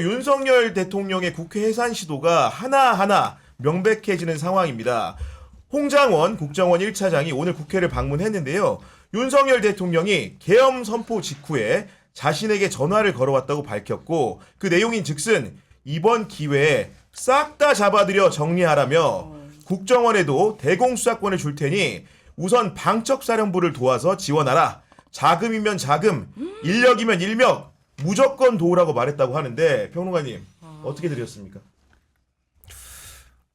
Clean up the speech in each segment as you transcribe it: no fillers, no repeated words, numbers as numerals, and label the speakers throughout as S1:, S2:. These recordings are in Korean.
S1: 윤석열 대통령의 국회 해산 시도가 하나하나 명백해지는 상황입니다. 홍장원 국정원 1차장이 오늘 국회를 방문했는데요. 윤석열 대통령이 계엄 선포 직후에 자신에게 전화를 걸어왔다고 밝혔고 그 내용인 즉슨 이번 기회에 싹 다 잡아들여 정리하라며 국정원에도 대공수사권을 줄 테니 우선 방척사령부를 도와서 지원하라. 자금이면 자금, 인력이면 인력, 무조건 도우라고 말했다고 하는데 평론가님 어떻게 들으셨습니까?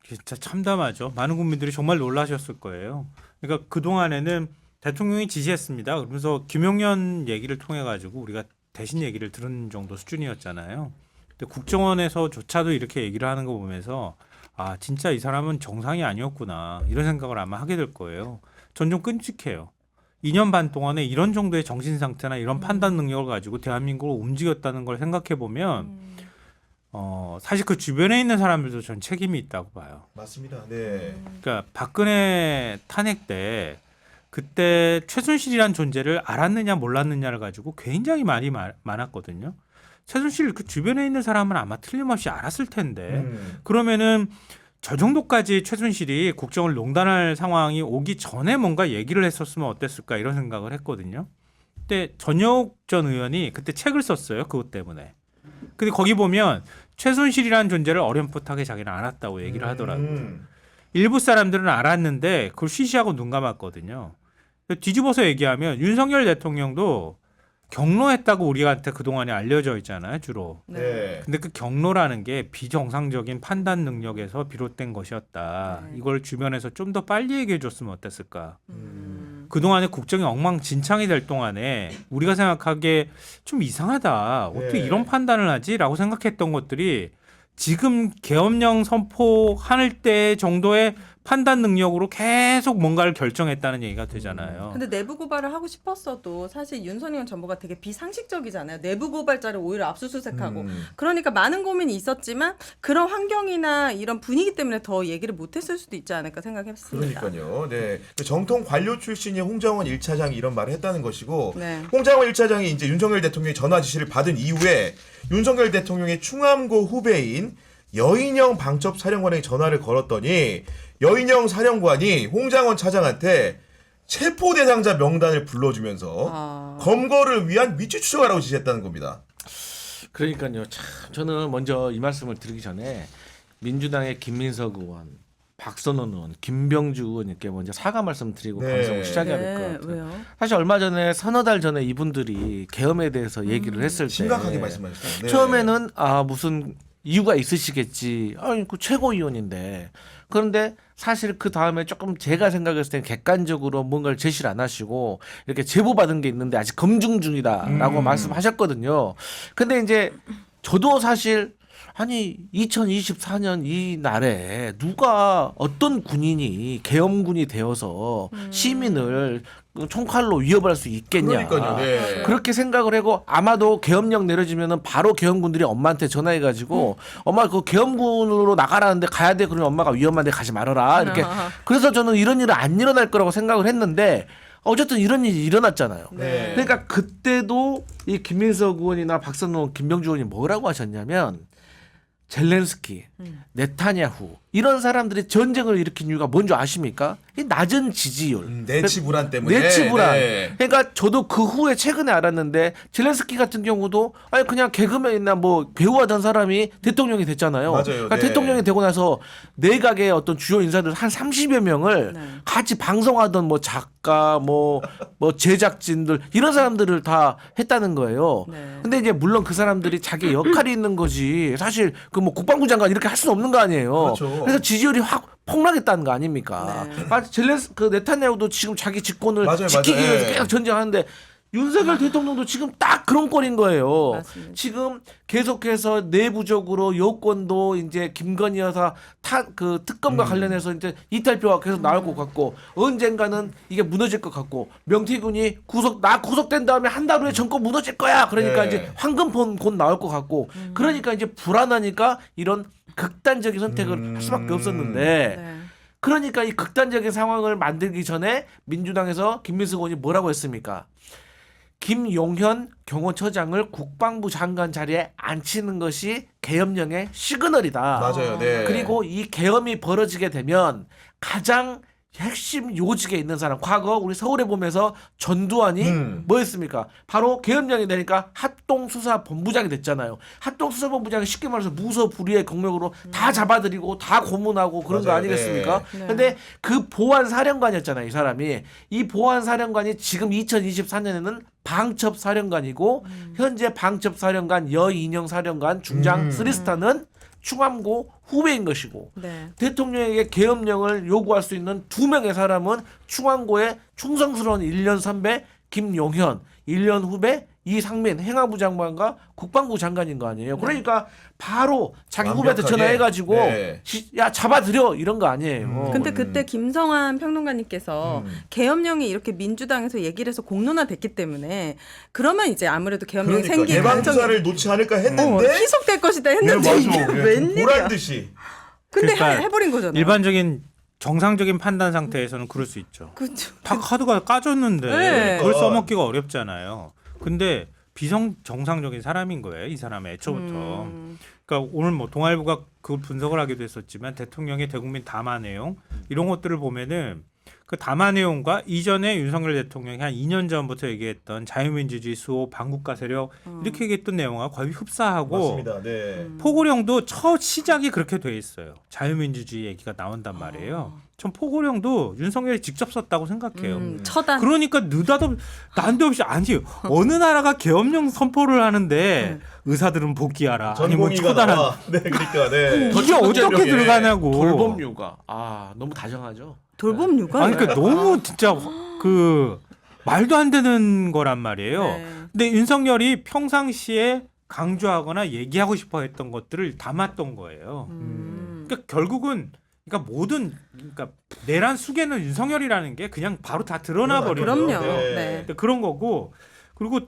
S2: 진짜 참담하죠. 많은 국민들이 정말 놀라셨을 거예요. 그러니까 그동안에는 대통령이 지시했습니다. 그러면서 김용현 얘기를 통해 가지고 우리가 대신 얘기를 들은 정도 수준이었잖아요. 근데 국정원에서조차도 이렇게 얘기를 하는 거 보면서 아 진짜 이 사람은 정상이 아니었구나 이런 생각을 아마 하게 될 거예요. 전 좀 끔찍해요. 2년 반 동안에 이런 정도의 정신 상태나 이런 판단 능력을 가지고 대한민국을 움직였다는 걸 생각해 보면 사실 그 주변에 있는 사람들도 전 책임이 있다고 봐요.
S1: 맞습니다. 네.
S2: 그러니까 박근혜 탄핵 때 그때 최순실이란 존재를 알았느냐 몰랐느냐를 가지고 굉장히 많이 많았거든요. 최순실 그 주변에 있는 사람은 아마 틀림없이 알았을 텐데 그러면은 저 정도까지 최순실이 국정을 농단할 상황이 오기 전에 뭔가 얘기를 했었으면 어땠을까 이런 생각을 했거든요. 근데 전혁 전 의원이 그때 책을 썼어요. 그것 때문에. 근데 거기 보면 최순실이라는 존재를 어렴풋하게 자기는 알았다고 얘기를 하더라고요. 일부 사람들은 알았는데 그걸 쉬쉬하고 눈 감았거든요. 뒤집어서 얘기하면 윤석열 대통령도 경로했다고 우리한테 그동안에 알려져 있잖아요, 주로.
S1: 네.
S2: 근데 그 경로라는 게 비정상적인 판단 능력에서 비롯된 것이었다.
S3: 네.
S2: 이걸 주변에서 좀 더 빨리 얘기해 줬으면 어땠을까. 그동안에 국정이 엉망진창이 될 동안에 우리가 생각하기에 좀 이상하다. 어떻게
S1: 네.
S2: 이런 판단을 하지? 라고 생각했던 것들이 지금 계엄령 선포할 때 정도의 판단 능력으로 계속 뭔가를 결정했다는 얘기가 되잖아요.
S3: 근데 내부 고발을 하고 싶었어도 사실 윤석열 정부가 되게 비상식적이잖아요. 내부 고발자를 오히려 압수수색하고. 그러니까 많은 고민이 있었지만 그런 환경이나 이런 분위기 때문에 더 얘기를 못했을 수도 있지 않을까 생각했습니다.
S1: 그러니까요. 네. 정통 관료 출신인 홍장원 1차장이 이런 말을 했다는 것이고
S3: 네.
S1: 홍장원 1차장이 이제 윤석열 대통령의 전화 지시를 받은 이후에 윤석열 대통령의 충암고 후배인 여인영 방첩 사령관에게 전화를 걸었더니 여인영 사령관이 홍장원 차장한테 체포 대상자 명단을 불러주면서 검거를 위한 위치 추적하라고 지시했다는 겁니다.
S4: 그러니까요. 참 저는 먼저 이 말씀을 드리기 전에 민주당의 김민석 의원, 박선원 의원, 김병주 의원님께 먼저 사과 말씀드리고
S1: 네.
S4: 방송을 시작해야 될 것
S3: 네,
S4: 같아요.
S3: 왜요?
S4: 사실 얼마 전에 서너 달 전에 이분들이 계엄에 대해서 얘기를 했을 때
S1: 심각하게 말씀하셨어요. 네.
S4: 처음에는 무슨 이유가 있으시겠지. 아니 그 최고위원인데. 그런데 사실 그 다음에 조금 제가 생각했을 때는 객관적으로 뭔가를 제시를 안 하시고 이렇게 제보받은 게 있는데 아직 검증 중이다라고 말씀하셨거든요. 근데 이제 저도 사실 아니 2024년 이 날에 누가 어떤 군인이 계엄군이 되어서 시민을 총칼로 위협할 수 있겠냐.
S1: 그러니까요. 네.
S4: 그렇게 생각을 하고 아마도 계엄령 내려지면은 바로 계엄군들이 엄마한테 전화해가지고 엄마 그 계엄군으로 나가라는데 가야 돼. 그러면 엄마가 위험한데 가지 말아라. 이렇게. 그래서 저는 이런 일은 안 일어날 거라고 생각을 했는데 어쨌든 이런 일이 일어났잖아요.
S1: 네.
S4: 그러니까 그때도 이 김민석 의원이나 박선호 의원, 김병주 의원이 뭐라고 하셨냐면 젤렌스키, 네타냐후 이런 사람들이 전쟁을 일으킨 이유가 뭔지 아십니까? 이 낮은 지지율.
S1: 내치 불안 때문에.
S4: 내치 불안.
S1: 네.
S4: 그러니까 저도 그 후에 최근에 알았는데 젤렌스키 같은 경우도 아니 그냥 개그맨이나 뭐 배우하던 사람이 대통령이 됐잖아요.
S1: 맞아요.
S4: 그러니까
S1: 네.
S4: 대통령이 되고 나서 내각의 어떤 주요 인사들 한 30여 명을 같이 방송하던 뭐 작가 뭐 제작진들 이런 사람들을 다 했다는 거예요.
S3: 네.
S4: 근데 이제 물론 그 사람들이 자기 역할이 있는 거지. 사실 그 뭐 국방부 장관 이렇게 할 수는 없는 거 아니에요.
S1: 그렇죠.
S4: 그래서 지지율이 확 폭락했다는 거 아닙니까? 그 네타냐후도 지금 자기 직권을
S1: 맞아요,
S4: 지키기
S1: 맞아요.
S4: 위해서
S1: 예.
S4: 계속 전쟁하는데 윤석열 대통령도 지금 딱 그런 꼴인 거예요.
S3: 맞습니다.
S4: 지금 계속해서 내부적으로 여권도 이제 김건희 여사 그 특검과 관련해서 이제 이탈표가 계속 나올 것 같고 언젠가는 이게 무너질 것 같고 명태균이 구속된 다음에 한 달 후에 정권 무너질 거야. 그러니까
S1: 네.
S4: 이제 황금폰 곧 나올 것 같고 그러니까 이제 불안하니까 이런 극단적인 선택을 할 수밖에 없었는데
S3: 네.
S4: 그러니까 이 극단적인 상황을 만들기 전에 민주당에서 김민석 의원이 뭐라고 했습니까? 김용현 경호처장을 국방부 장관 자리에 앉히는 것이 계엄령의 시그널이다.
S1: 맞아요. 네.
S4: 그리고 이 계엄이 벌어지게 되면 가장 핵심 요직에 있는 사람, 과거 우리 서울에 보면서 전두환이 뭐였습니까? 바로 계엄령이 되니까 합동수사본부장이 됐잖아요. 합동수사본부장이 쉽게 말해서 무소불위의 경력으로 다 잡아들이고 다 고문하고 그런 거
S1: 맞아요.
S4: 아니겠습니까?
S3: 네.
S4: 근데 그 보안사령관이었잖아요, 이 사람이. 이 보안사령관이 지금 2024년에는 방첩사령관이고 현재 방첩사령관 여인영 사령관 중장 3스타는 충암고 후배인 것이고
S3: 네.
S4: 대통령에게 계엄령을 요구할 수 있는 2명의 사람은 충암고의 충성스러운 1년 선배 김용현, 1년 후배 이상민 행안부 장관과 국방부 장관인 거 아니에요. 그러니까 바로 자기 후배한테
S1: 완벽하게.
S4: 전화해가지고
S1: 네.
S4: 야 잡아들여 이런 거 아니에요.
S3: 근데 그때 김성환 평론가님께서 계엄령이 이렇게 민주당에서 얘기를 해서 공론화됐기 때문에 그러면 이제 아무래도 계엄령이
S1: 그러니까
S3: 생길 가능성이
S1: 예방주사를 놓지 않을까 했는데
S3: 희석될 것이다
S1: 네,
S3: 했는데
S1: 맞아.
S3: 이게
S1: 예,
S3: 웬일이야.
S1: 보란 듯이.
S3: 근데
S2: 그러니까
S3: 해버린 거잖아요.
S2: 일반적인 정상적인 판단 상태에서는 그럴 수 있죠.
S3: 그렇죠.
S2: 다 카드가 까졌는데
S3: 네.
S2: 그걸 써먹기가 어렵잖아요. 근데 정상적인 사람인 거예요. 이 사람의 애초부터. 그러니까 오늘 뭐 동아일보가 그걸 분석을 하기도 했었지만 대통령의 대국민 담화 내용 이런 것들을 보면은 그 담화 내용과 이전에 윤석열 대통령이 한 2년 전부터 얘기했던 자유민주주의 수호 반국가 세력 이렇게 얘기했던 내용과 거의 흡사하고
S1: 맞습니다. 네.
S2: 포고령도 첫 시작이 그렇게 돼 있어요. 자유민주주의 얘기가 나온단 말이에요. 전 포고령도 윤석열이 직접 썼다고 생각해요.
S3: 처단.
S2: 그러니까 난데없이 아니 어느 나라가 계엄령 선포를 하는데 의사들은 복귀하라 아니면
S1: 전공의가
S2: 처단한
S1: 나와. 네, 그러니까 네.
S2: 이게 어떻게 들어가냐고.
S4: 돌봄류가 너무 다정하죠.
S3: 돌봄 육아.
S2: 아니 그러니까 너무 진짜 그 말도 안 되는 거란 말이에요.
S3: 네.
S2: 근데 윤석열이 평상시에 강조하거나 얘기하고 싶어 했던 것들을 담았던 거예요. 그러니까 결국은 그러니까 그러니까 내란 수계는 윤석열이라는 게 그냥 바로 다 드러나 버리는
S3: 그럼요.
S2: 거예요.
S3: 네.
S2: 근데 그런 거고 그리고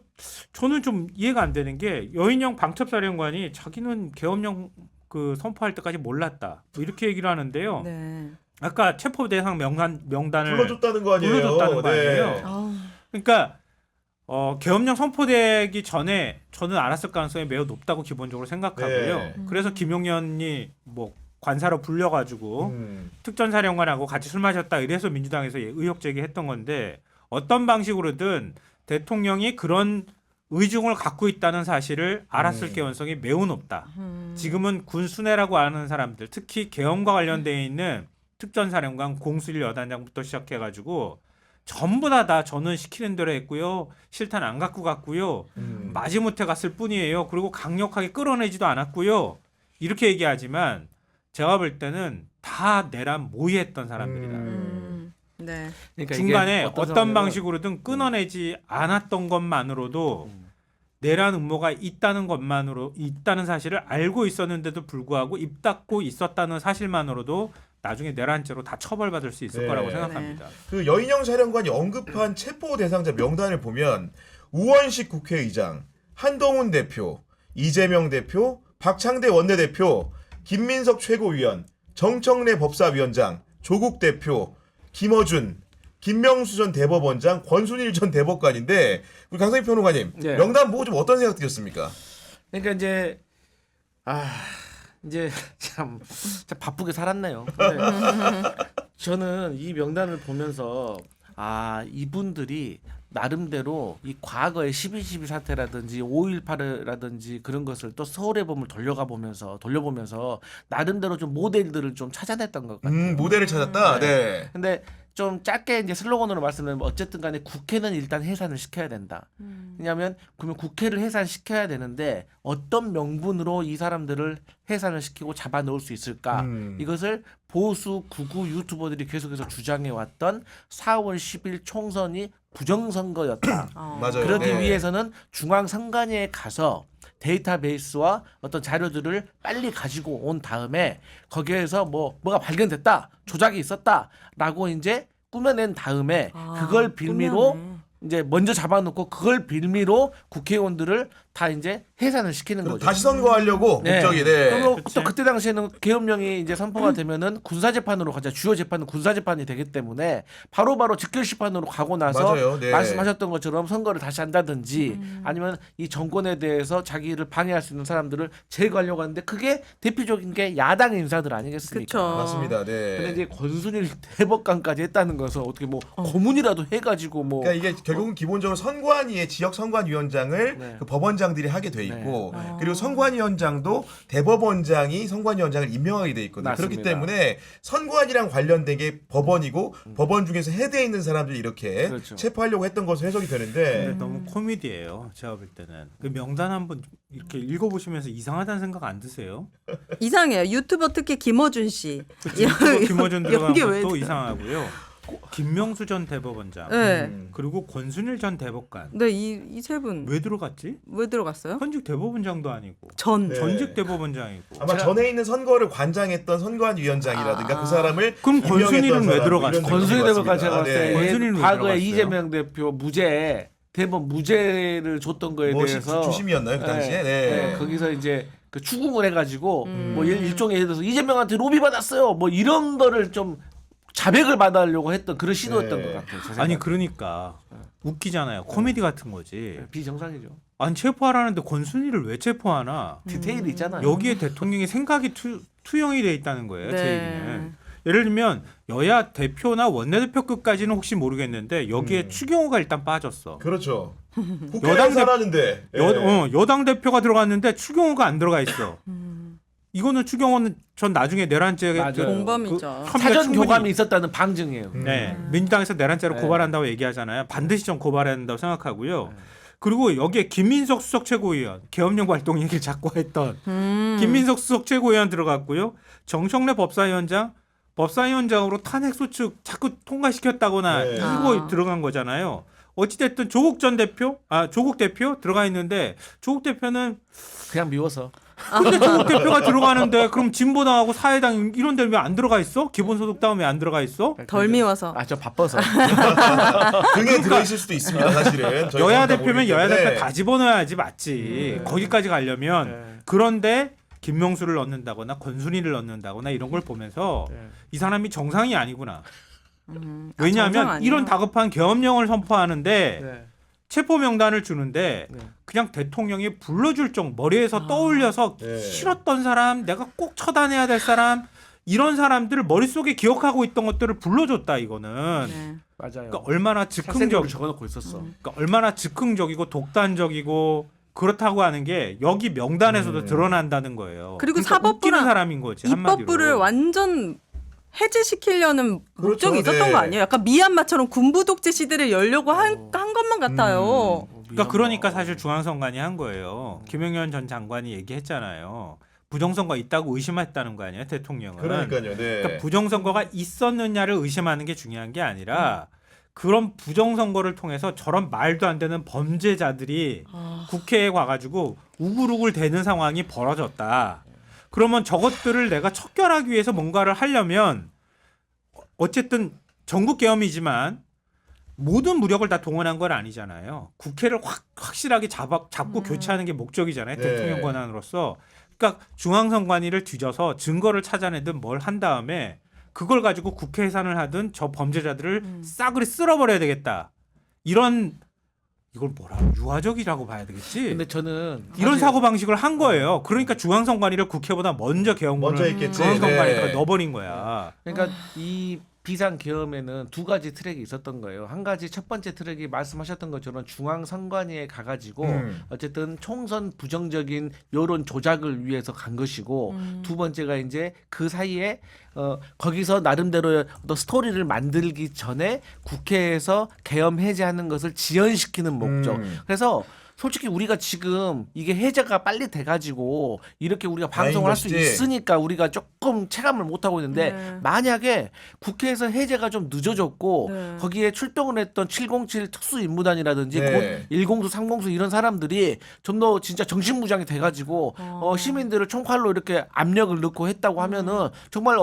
S2: 저는 좀 이해가 안 되는 게 여인영 방첩사령관이 자기는 계엄령 그 선포할 때까지 몰랐다 뭐 이렇게 얘기를 하는데요.
S3: 네.
S2: 아까 체포 대상 명단을
S1: 불러줬다는 거 아니에요?
S2: 불러줬다는 거 아니에요?
S3: 아우.
S2: 그러니까 계엄령 선포되기 전에 저는 알았을 가능성이 매우 높다고 기본적으로 생각하고요.
S1: 네.
S2: 그래서 김용현이 뭐 관사로 불려가지고 특전사령관하고 같이 술 마셨다 이래서 민주당에서 의혹 제기했던 건데 어떤 방식으로든 대통령이 그런 의중을 갖고 있다는 사실을 알았을 개연성이 매우 높다. 지금은 군 수뇌라고 아는 사람들, 특히 계엄과 관련되어 있는 특전사령관, 공수일 여단장부터 시작해가지고 전부 다 저는 시키는 대로 했고요. 실탄 안 갖고 갔고요. 마지못해 갔을 뿐이에요. 그리고 강력하게 끌어내지도 않았고요. 이렇게 얘기하지만 제가 볼 때는 다 내란 모의했던 사람들이다.
S3: 네.
S4: 그러니까
S2: 중간에
S4: 이게
S2: 어떤
S4: 상황이냐면
S2: 방식으로든 끊어내지 않았던 것만으로도 내란 음모가 있다는 사실을 알고 있었는데도 불구하고 입 닫고 있었다는 사실만으로도 나중에 내란죄로 다 처벌받을 수 있을
S1: 네.
S2: 거라고 생각합니다.
S1: 그 여인영 사령관이 언급한 체포 대상자 명단을 보면 우원식 국회의장, 한동훈 대표, 이재명 대표, 박창대 원내대표, 김민석 최고위원, 정청래 법사위원장, 조국 대표, 김어준, 김명수 전 대법원장, 권순일 전 대법관인데 우리 강성희 평론가님
S4: 네.
S1: 명단 보고 좀 어떤 생각 드셨습니까?
S4: 그러니까 이제 참 바쁘게 살았네요. 근데 저는 이 명단을 보면서 이분들이 나름대로 이 과거의 12.12 사태라든지 5.18라든지 그런 것을 또 서울의 봄을 돌려보면서 나름대로 좀 모델들을 좀 찾아냈던 것 같아요.
S1: 모델을 찾았다. 네.
S4: 근데 좀 짧게 이제 슬로건으로 말씀드리면 어쨌든 간에 국회는 일단 해산을 시켜야 된다. 왜냐하면 그러면 국회를 해산시켜야 되는데 어떤 명분으로 이 사람들을 해산을 시키고 잡아넣을 수 있을까? 이것을 보수 극우 유튜버들이 계속해서 주장해왔던 4월 10일 총선이 부정선거였다.
S1: 맞아요.
S4: 그러기
S1: 네.
S4: 위해서는 중앙선관위에 가서 데이터베이스와 어떤 자료들을 빨리 가지고 온 다음에 거기에서 뭐가 발견됐다, 조작이 있었다라고 이제 꾸며낸 다음에 그걸 빌미로
S3: 꾸며내.
S4: 이제 먼저 잡아놓고 그걸 빌미로 국회의원들을 다 이제 해산을 시키는
S1: 그럼
S4: 거죠.
S1: 다시 선거하려고 목적이 네.
S4: 그리고
S2: 그치.
S4: 또 그때 당시에는 계엄령이 이제 선포가 되면은 군사 재판으로 가자. 주요 재판은 군사 재판이 되기 때문에 바로바로 직결 심판으로 가고 나서
S1: 맞아요. 네.
S4: 말씀하셨던 것처럼 선거를 다시 한다든지 아니면 이 정권에 대해서 자기를 방해할 수 있는 사람들을 제거하려고 하는데 그게 대표적인 게 야당 인사들 아니겠습니까?
S3: 그쵸.
S1: 맞습니다.
S4: 근데
S1: 네.
S4: 이제 권순일 대법관까지 했다는 것은 어떻게 뭐 고문이라도 해가지고 뭐
S1: 그러니까 이게 결국은 기본적으로 선관위의 지역 선관위원장을
S4: 네.
S1: 그 법원장들이 하게 돼 있고
S3: 네.
S1: 그리고 선관위원장도 대법원장이 선관위원장을 임명하게 돼 있거든요.
S4: 맞습니다.
S1: 그렇기 때문에 선관이랑 관련된 게 법원이고 법원 중에서 헤드에 있는 사람들이 이렇게
S4: 그렇죠.
S1: 체포하려고 했던 것으로 해석이 되는데
S2: 근데 너무 코미디예요. 제가 볼 때는 그 명단 한번 이렇게 읽어보시면서 이상하다는 생각 안 드세요?
S3: 이상해요. 유튜버 특히 김어준 씨.
S2: 김어준 들어간
S3: 여기 왜
S2: 것도
S3: 들어-
S2: 이상하고요. 김명수 전 대법원장
S3: 네.
S2: 그리고 권순일 전 대법관
S3: 네, 이 세 분
S2: 왜 들어갔지?
S3: 왜 들어갔어요?
S2: 현직 대법원장도 아니고
S3: 전.
S1: 네.
S2: 전직 대법원장이고.
S1: 아마 전에 있는 선거를 관장했던 선관위원장이라든가 그 사람을
S2: 그럼 권순일은
S1: 임명했던
S2: 왜
S1: 사람,
S2: 들어갔어요?
S1: 이런
S4: 권순일
S1: 느낌이
S4: 대법관 제가
S1: 왔습니다.
S4: 봤을 때
S2: 권순일은 왜
S4: 과거에
S2: 들어갔어요?
S4: 이재명 대표 무죄 대법원 무죄를 줬던 거에
S1: 뭐
S4: 대해서
S1: 주심이었나요 그 당시에? 네.
S4: 거기서 이제 그 추궁을 해가지고 뭐
S3: 음.
S4: 일종의 예를 들어서 이재명한테 로비 받았어요 뭐 이런 거를 좀 자백을 받으려고 했던 그런 시도였던
S1: 네.
S4: 것 같아요. 제
S2: 아니
S4: 생각에.
S2: 그러니까 웃기잖아요. 코미디 같은 거지.
S4: 비정상이죠.
S2: 아니 체포하라는데 권순일을 왜 체포하나?
S4: 디테일이 있잖아요.
S2: 여기에 대통령의 생각이 투영이 돼 있다는 거예요. 제
S3: 네.
S2: 얘기는. 예를 들면 여야 대표나 원내대표급까지는 혹시 모르겠는데 여기에 추경호가 일단 빠졌어.
S1: 그렇죠.
S2: 여당
S1: 국회의원 하는데
S2: 여당 대표가 들어갔는데 추경호가 안 들어가 있어. 이거는 추경호는 전 나중에 내란죄
S4: 맞아요.
S3: 공범이죠.
S4: 사전 교감이 있었다는 방증이에요.
S2: 네, 민주당에서 내란죄로
S4: 네.
S2: 고발한다고 얘기하잖아요. 반드시 좀 고발해야 된다고 생각하고요. 그리고 여기에 김민석 수석 최고위원 계엄령 발동 얘기를 자꾸 했던 김민석 수석 최고위원 들어갔고요. 정청래 법사위원장으로 탄핵소추 자꾸 통과시켰다거나
S1: 네.
S2: 이거 들어간 거잖아요. 어찌됐든 조국 대표 들어가 있는데 조국 대표는
S4: 그냥 미워서.
S2: 근데 조국 대표가 들어가는데 그럼 진보당하고 사회당 이런 데는 왜 안 들어가 있어? 기본소득당은 왜 안 들어가 있어?
S3: 덜 미워서.
S4: 아 저 바빠서.
S1: 등에 들어있을 수도 있습니다. 사실은 저희가
S2: 여야
S1: 다
S2: 대표면
S1: 모르기
S2: 여야
S1: 때문에.
S2: 대표 다 집어넣어야지 맞지. 거기까지 가려면
S4: 네.
S2: 그런데 김명수를 넣는다거나 권순일을 넣는다거나 이런 걸 보면서
S4: 네.
S2: 이 사람이 정상이 아니구나.
S3: 정상
S2: 왜냐하면
S3: 아니에요.
S2: 이런 다급한 계엄령을 선포하는데
S4: 네.
S2: 체포 명단을 주는데
S4: 네.
S2: 그냥 대통령이 불러줄 정도 머리에서 떠올려서
S1: 네.
S2: 싫었던 사람, 내가 꼭 처단해야 될 사람 이런 사람들을 머릿속에 기억하고 있던 것들을 불러줬다 이거는.
S3: 네.
S4: 맞아요.
S2: 그러니까 얼마나
S4: 즉흥적으로
S2: 즉흥적,
S4: 적어놓고 있었어.
S2: 그러니까 얼마나 즉흥적이고 독단적이고 그렇다고 하는 게 여기 명단에서도 드러난다는 거예요.
S3: 그리고
S2: 그러니까 웃기는
S3: 사법부랑
S2: 사람인 거지 한마디로.
S3: 입법부를 완전 해제시키려는
S1: 그렇죠,
S3: 목적이 있었던
S1: 네.
S3: 거 아니에요? 약간 미얀마처럼 군부 독재 시대를 열려고 한 것만 같아요.
S2: 그러니까 사실 중앙선관위 한 거예요. 김영현 전 장관이 얘기했잖아요. 부정선거 있다고 의심했다는 거 아니에요, 대통령은.
S1: 그러니까요. 네.
S2: 그러니까 부정선거가 있었느냐를 의심하는 게 중요한 게 아니라 그런 부정선거를 통해서 저런 말도 안 되는 범죄자들이 국회에 와가지고 우글우글 대는 상황이 벌어졌다. 그러면 저것들을 내가 척결하기 위해서 뭔가를 하려면 어쨌든 전국 계엄이지만 모든 무력을 다 동원한 건 아니잖아요. 국회를 확실하게 잡고 교체하는 게 목적이잖아요.
S1: 네.
S2: 대통령 권한으로서. 그러니까 중앙선관위를 뒤져서 증거를 찾아내든 뭘 한 다음에 그걸 가지고 국회 해산을 하든 저 범죄자들을 싸그리 쓸어버려야 되겠다. 이런 이걸 뭐라 유화적이라고 봐야 되겠지.
S4: 근데 저는
S2: 이런
S4: 사실
S2: 사고 방식을 한 거예요. 그러니까 중앙선관위를 국회보다 먼저
S1: 먼저
S2: 계엄군을
S1: 했겠지.
S2: 중앙선관위에다가
S1: 네.
S2: 넣어버린 거야.
S4: 그러니까 이 비상 계엄에는 두 가지 트랙이 있었던 거예요. 한 가지 첫 번째 트랙이 말씀하셨던 것처럼 중앙선관위에 가가지고 어쨌든 총선 부정적인 여론 조작을 위해서 간 것이고 두 번째가 이제 그 사이에 거기서 나름대로 어떤 스토리를 만들기 전에 국회에서 계엄 해제하는 것을 지연시키는 목적. 그래서 솔직히 우리가 지금 이게 해제가 빨리 돼가지고 이렇게 우리가 방송을 할 수
S1: 다행인 것이지.
S4: 있으니까 우리가 조금 체감을 못 하고 있는데
S3: 네.
S4: 만약에 국회에서 해제가 좀 늦어졌고
S3: 네.
S4: 거기에 출동을 했던 707 특수임무단이라든지
S1: 네.
S4: 곧 1공수, 3공수 이런 사람들이 좀 더 진짜 정신무장이 돼가지고 시민들을 총칼로 이렇게 압력을 넣고 했다고 하면은 정말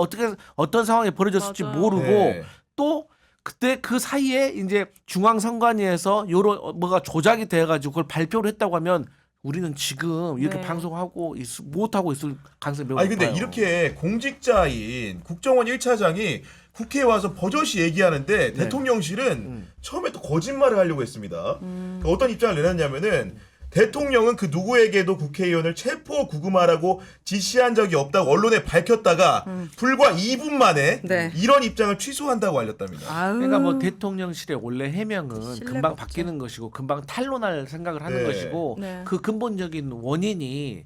S4: 어떤 상황이 벌어졌을지
S3: 맞아요.
S4: 모르고
S1: 네.
S4: 또 그때 그 사이에 이제 중앙선관위에서 요런 뭐가 조작이 돼가지고 그걸 발표를 했다고 하면 우리는 지금 이렇게
S3: 네.
S4: 방송하고 못하고 있을 가능성이 매우
S1: 아니 근데
S4: 높아요.
S1: 이렇게 공직자인 국정원 1차장이 국회에 와서 버젓이 얘기하는데 대통령실은 처음에 또 거짓말을 하려고 했습니다. 그러니까 어떤 입장을 내놨냐면은 대통령은 그 누구에게도 국회의원을 체포 구금하라고 지시한 적이 없다고 언론에 밝혔다가 불과 2분 만에
S3: 네.
S1: 이런 입장을 취소한다고 알렸답니다.
S3: 아유.
S4: 그러니까 뭐 대통령실의 원래 해명은
S3: 신뢰가
S4: 금방
S3: 없죠.
S4: 바뀌는 것이고 금방 탄론할 생각을 하는
S1: 네.
S4: 것이고
S3: 네.
S4: 그 근본적인 원인이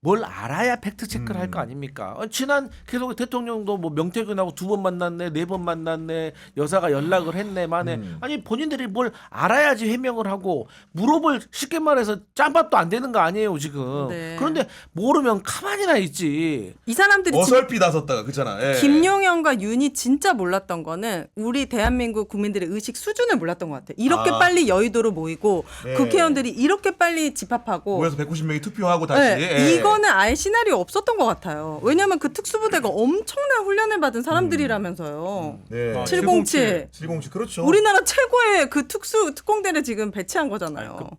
S4: 뭘 알아야 팩트 체크를 할 거 아닙니까? 지난 계속 대통령도 뭐 명태균하고 2번 만났네, 4번 만났네, 여사가 연락을 했네, 만에 아니 본인들이 뭘 알아야지 해명을 하고 물어볼 쉽게 말해서 짬밥도 안 되는 거 아니에요 지금.
S3: 네.
S4: 그런데 모르면 가만히나 있지.
S3: 이 사람들이
S1: 어설피 나섰다가 그잖아. 예.
S3: 김용현과 윤이 진짜 몰랐던 거는 우리 대한민국 국민들의 의식 수준을 몰랐던 것 같아요. 이렇게
S1: 아.
S3: 빨리 여의도로 모이고
S1: 네.
S3: 국회의원들이 이렇게 빨리 집합하고
S1: 모여서 190명이 투표하고 다시.
S3: 네,
S1: 예.
S3: 이거는 아예 시나리오 없었던 것 같아요. 왜냐하면 그 특수부대가 엄청난 훈련을 받은 사람들이라면서요.
S1: 네.
S3: 707.
S1: 707 그렇죠.
S3: 우리나라 최고의 그 특공대를 지금 배치한 거잖아요.
S2: 아니,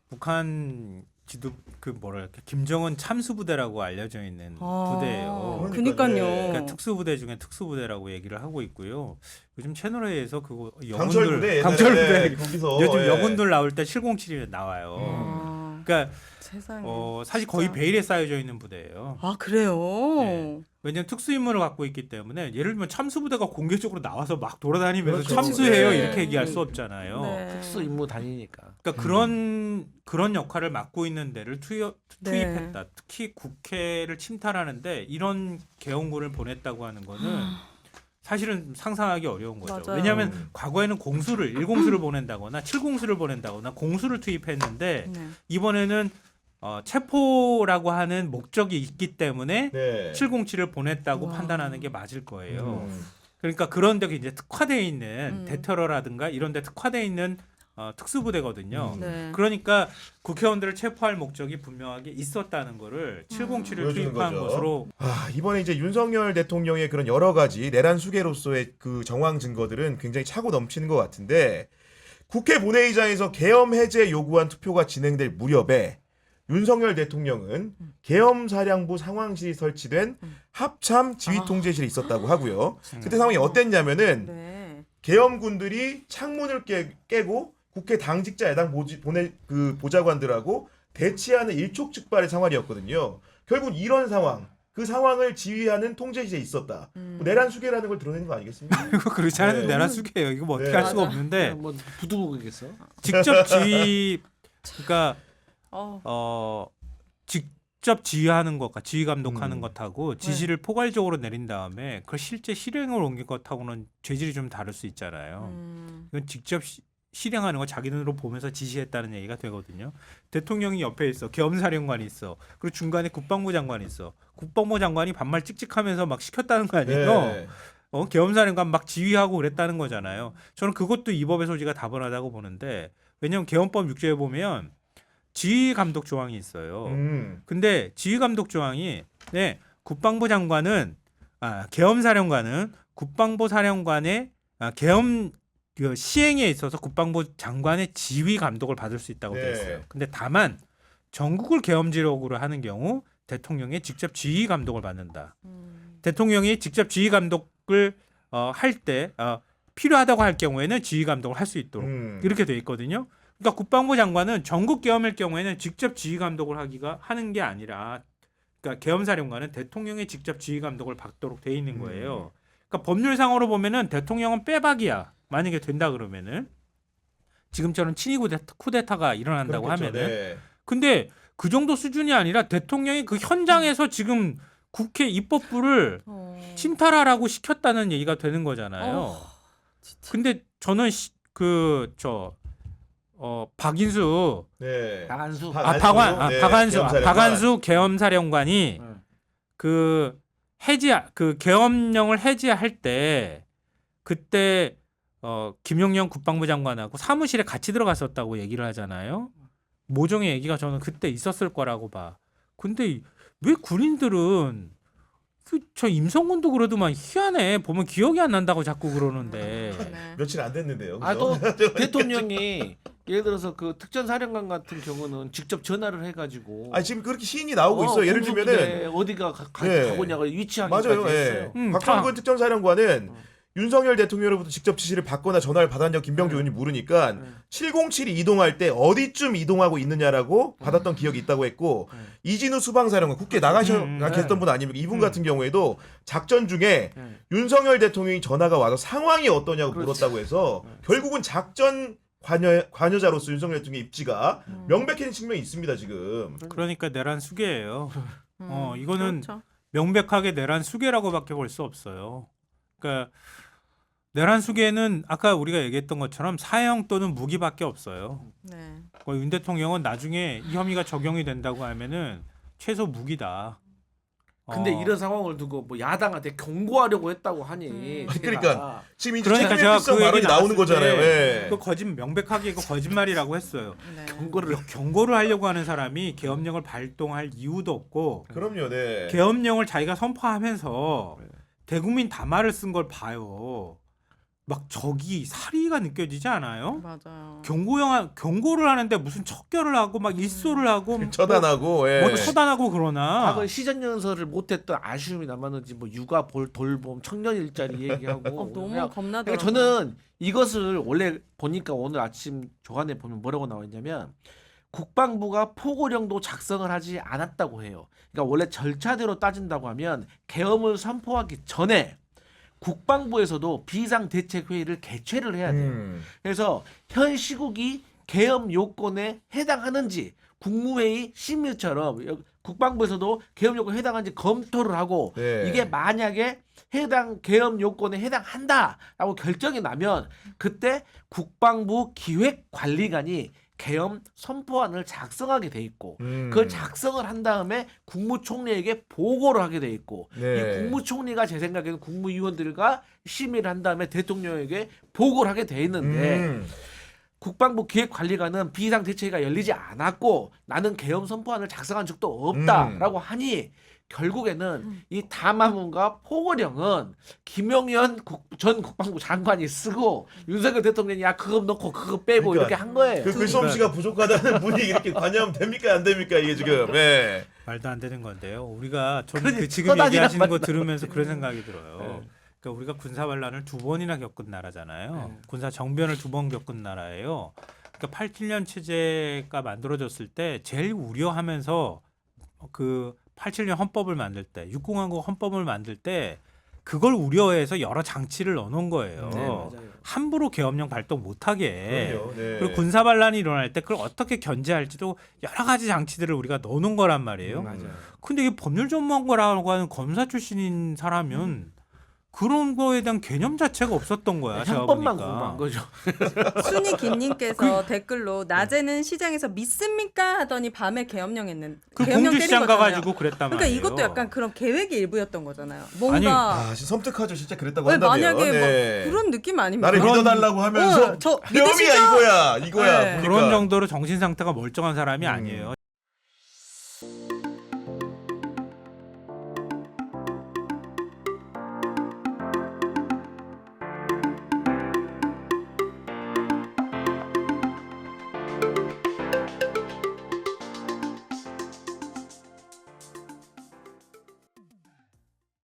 S2: 북한 지도 그 뭐랄까 김정은 참수부대라고 알려져 있는 부대예요.
S3: 그러니까요.
S2: 그러니까 특수부대 중에 특수부대라고 얘기를 하고 있고요. 요즘 채널A에서 그거
S1: 강철부대
S2: 영혼들 강철부대
S1: 거기서
S2: 요즘
S1: 예.
S2: 영혼들 나올 때 707이 나와요. 그러니까
S3: 세상에.
S2: 사실
S3: 진짜.
S2: 거의 베일에 쌓여져 있는 부대예요.
S3: 아 그래요.
S2: 네. 왜냐면 특수 임무를 갖고 있기 때문에 예를 들면 참수부대가 공개적으로 나와서 막 돌아다니면서
S1: 그렇죠.
S2: 참수해요
S3: 네.
S2: 이렇게 얘기할 수 없잖아요.
S3: 네.
S4: 특수 임무 다니니까.
S2: 그러니까 그런 역할을 맡고 있는 데를 투입했다. 특히 국회를 침탈하는데 이런 개헌군을 보냈다고 하는 거는 사실은 상상하기 어려운 거죠.
S3: 맞아요.
S2: 왜냐하면 과거에는 공수를 1공수를 보낸다거나 7공수를 보낸다거나 공수를 투입했는데
S3: 네.
S2: 이번에는 체포라고 하는 목적이 있기 때문에
S1: 네.
S2: 707을 보냈다고
S3: 와.
S2: 판단하는 게 맞을 거예요.
S1: 음.
S2: 그러니까 그런 데 이제 특화되어 있는
S3: 음.
S2: 대테러라든가 이런 데 특화되어 있는 특수부대거든요.
S3: 네.
S2: 그러니까 국회의원들을 체포할 목적이 분명하게 있었다는 거를 707을
S1: 보여주는
S2: 투입한
S1: 거죠.
S2: 것으로
S1: 이번에 이제 윤석열 대통령의 그런 여러 가지 내란 수계로서의 그 정황 증거들은 굉장히 차고 넘치는 것 같은데 국회 본회의장에서 계엄 해제 요구한 투표가 진행될 무렵에 윤석열 대통령은 계엄사령부 상황실이 설치된 합참 지휘통제실에 있었다고 하고요. 그때 상황이 어땠냐면은
S3: 네.
S1: 계엄군들이 창문을 깨고 국회 당직자 야당 보좌관들하고 대치하는 일촉즉발의 상황이었거든요. 결국 이런 상황, 그 상황을 지휘하는 통제실에 있었다. 뭐 내란 수계라는 걸 드러내는 거 아니겠습니까?
S2: 이거 그렇지 않은데
S1: 네.
S2: 내란 수계예요. 이거 뭐 어떻게
S1: 네.
S2: 할 수가
S3: 맞아.
S2: 없는데
S4: 뭐 부두부겠어.
S2: 직접 지휘 그러니까
S3: 어.
S2: 직접 지휘하는 것과 지휘 감독하는
S1: 음.
S2: 것하고 지시를 포괄적으로 내린 다음에 그걸 실제 실행을 옮긴 것하고는 죄질이 좀 다를 수 있잖아요. 이건 직접 실행하는 거 자기 눈으로 보면서 지시했다는 얘기가 되거든요. 대통령이 옆에 있어, 계엄사령관이 있어, 그리고 중간에 국방부 장관이 있어. 국방부 장관이 반말 찍찍하면서 막 시켰다는 거 아니에요?
S1: 네.
S2: 계엄사령관 막 지휘하고 그랬다는 거잖아요. 저는 그것도 이 법의 소지가 다분하다고 보는데 왜냐하면 계엄법 6조에 보면 지휘 감독 조항이 있어요. 근데 지휘 감독 조항이 국방부 장관은 계엄사령관은 국방부 사령관의 계엄 그 시행에 있어서 국방부 장관의 지휘 감독을 받을 수 있다고
S1: 네.
S2: 되어 있어요. 근데 다만 전국을 계엄지역으로 하는 경우 대통령의 직접 지휘 감독을 받는다. 대통령이 직접 지휘 감독을 할 때 필요하다고 할 경우에는 지휘 감독을 할 수 있도록 이렇게 되어 있거든요. 그러니까 국방부 장관은 전국 계엄일 경우에는 직접 지휘 감독을 하는 게 아니라 그러니까 계엄사령관은 대통령의 직접 지휘 감독을 받도록 되어 있는 거예요. 그러니까 법률상으로 보면은 대통령은 빼박이야. 만약에 된다 그러면은 지금처럼 친위 쿠데타가 일어난다고
S1: 그렇겠죠.
S2: 하면은
S1: 네.
S2: 근데 그 정도 수준이 아니라 대통령이 그 현장에서 지금 국회 입법부를 침탈하라고 시켰다는 얘기가 되는 거잖아요. 근데 저는 박인수
S1: 네.
S4: 박안수.
S2: 박안수 계엄사령관이 그 계엄령을 해제할 때 그때 김용현 국방부 장관하고 사무실에 같이 들어갔었다고 얘기를 하잖아요. 모종의 얘기가 저는 그때 있었을 거라고 봐. 근데 왜 군인들은 저 임성근도 그러더만 희한해. 보면 기억이 안 난다고 자꾸 그러는데.
S3: 네.
S1: 며칠 안 됐는데요.
S4: 또 대통령이 예를 들어서 그 특전사령관 같은 경우는 직접 전화를 해가지고
S1: 아 지금 그렇게 시인이 나오고 있어. 예를 들면은
S4: 공군부대 어디가
S1: 네.
S4: 가고냐고 위치하기까지
S1: 맞아요.
S4: 했어요.
S1: 예. 박정근 특전사령관은 윤석열 대통령으로부터 직접 지시를 받거나 전화를 받았냐고 김병주 의원이 물으니까 707이 이동할 때 어디쯤 이동하고 있느냐라고 받았던 기억이 있다고 했고 이진우 수방사령관 국회 계셨던 분 아닙니까? 이분 같은 경우에도 작전 중에 윤석열 대통령이 전화가 와서 상황이 어떠냐고 물었다고 해서 결국은 작전 관여자로서 윤석열 대통령의 입지가 명백해진 측면이 있습니다 지금.
S2: 그러니까 내란 수계예요. 이거는
S3: 그렇죠.
S2: 명백하게 내란 수계라고밖에 볼 수 없어요. 그러니까 내란 수계는 아까 우리가 얘기했던 것처럼 사형 또는 무기밖에 없어요.
S3: 네.
S2: 윤 대통령은 나중에 이 혐의가 적용이 된다고 하면은 최소 무기다.
S4: 근데 이런 상황을 두고 뭐 야당한테 경고하려고 했다고 하니
S1: 그러니까 지금 이제
S2: 그러니까 제가
S1: 책임성
S2: 그
S1: 발언이
S2: 얘기
S1: 나오는
S2: 나왔을
S1: 거잖아요.
S2: 때
S1: 예.
S2: 그 명백하게 이거 거짓말이라고 했어요.
S3: 네.
S2: 경고를 하려고 하는 사람이 계엄령을 발동할 이유도 없고
S1: 그럼요, 네.
S2: 계엄령을 자기가 선포하면서 대국민 담화를 쓴 걸 봐요. 막 적이 사리가 느껴지지 않아요?
S3: 맞아요.
S2: 경고를 하는데 무슨 척결을 하고 막 일소를 하고
S1: 처단하고, 예.
S2: 뭐 처단하고 그러나
S4: 과거에 시전연설을 못했던 아쉬움이 남았는지 뭐 육아 돌봄 청년 일자리 얘기하고
S3: 너무
S4: 그냥
S3: 겁나더라고요.
S4: 그러니까 저는 이것을 원래 보니까 오늘 아침 조간에 보면 뭐라고 나와 있냐면 국방부가 포고령도 작성을 하지 않았다고 해요. 그러니까 원래 절차대로 따진다고 하면 계엄을 선포하기 전에 국방부에서도 비상대책회의를 개최를 해야 돼요. 그래서 현 시국이 계엄 요건에 해당하는지 국무회의 심의처럼 국방부에서도 계엄 요건에 해당하는지 검토를 하고
S1: 네.
S4: 이게 만약에 해당 계엄 요건에 해당한다라고 결정이 나면 그때 국방부 기획관리관이 계엄 선포안을 작성하게 돼 있고 그걸 작성을 한 다음에 국무총리에게 보고를 하게 돼 있고
S1: 네.
S4: 이 국무총리가 제 생각에는 국무위원들과 심의를 한 다음에 대통령에게 보고를 하게 돼 있는데 국방부 기획관리관은 비상대책회의가 열리지 않았고 나는 계엄 선포안을 작성한 적도 없다라고 하니 결국에는 이 담화문과 포고령은 김용현 전 국방부 장관이 쓰고 윤석열 대통령이 야 그거 넣고 그거 빼고
S1: 그러니까
S4: 이렇게 한 거예요.
S1: 그 글솜씨가 부족하다는 분이 이렇게 관여하면 됩니까 안 됩니까 이게 지금. 예.
S2: 말도 안 되는 건데요. 우리가 저는
S4: 그러니
S2: 그 지금
S4: 허다지란
S2: 얘기하시는 거
S4: 말도
S2: 들으면서 그런 생각이 들어요.
S4: 네.
S2: 그러니까 우리가 군사 반란을 2번이나 겪은 나라잖아요.
S4: 네.
S2: 군사 정변을 2번 겪은 나라예요. 그러니까 87년 체제가 만들어졌을 때 제일 우려하면서 그 87년 헌법을 만들 때, 육공화국 헌법을 만들 때 그걸 우려해서 여러 장치를 넣어놓은 거예요.
S4: 네, 맞아요.
S2: 함부로 계엄령 발동 못하게.
S1: 그럼요. 네.
S2: 그리고 군사 반란이 일어날 때 그걸 어떻게 견제할지도 여러 가지 장치들을 우리가 넣어놓은 거란 말이에요.
S4: 맞아요.
S2: 근데 이게 법률 전문가라고 하는 검사 출신인 사람은 그런 거에 대한 개념 자체가 없었던 거야. 제가
S4: 헌법만
S2: 보니까.
S4: 공부한 거죠.
S3: 순이 김님께서 댓글로 낮에는 시장에서 믿습니까 하더니 밤에 계엄령 했는
S2: 그
S3: 계엄령 때린
S2: 공주시장
S3: 거잖아요.
S2: 가가지고 그랬단
S3: 그러니까
S2: 말이에요.
S3: 이것도 약간 그런 계획의 일부였던 거잖아요.
S2: 아니,
S3: 뭔가
S1: 아, 진짜 섬뜩하죠. 진짜 그랬다고
S3: 왜
S1: 한다면.
S3: 만약에
S1: 네.
S3: 뭐 그런 느낌 아닙니까?
S1: 나를
S2: 그런-
S1: 믿어달라고 하면서
S3: 저
S1: 계엄이야
S3: 믿으시죠?
S1: 이거야.
S3: 네.
S1: 보니까.
S2: 그런 정도로 정신 상태가 멀쩡한 사람이 아니에요.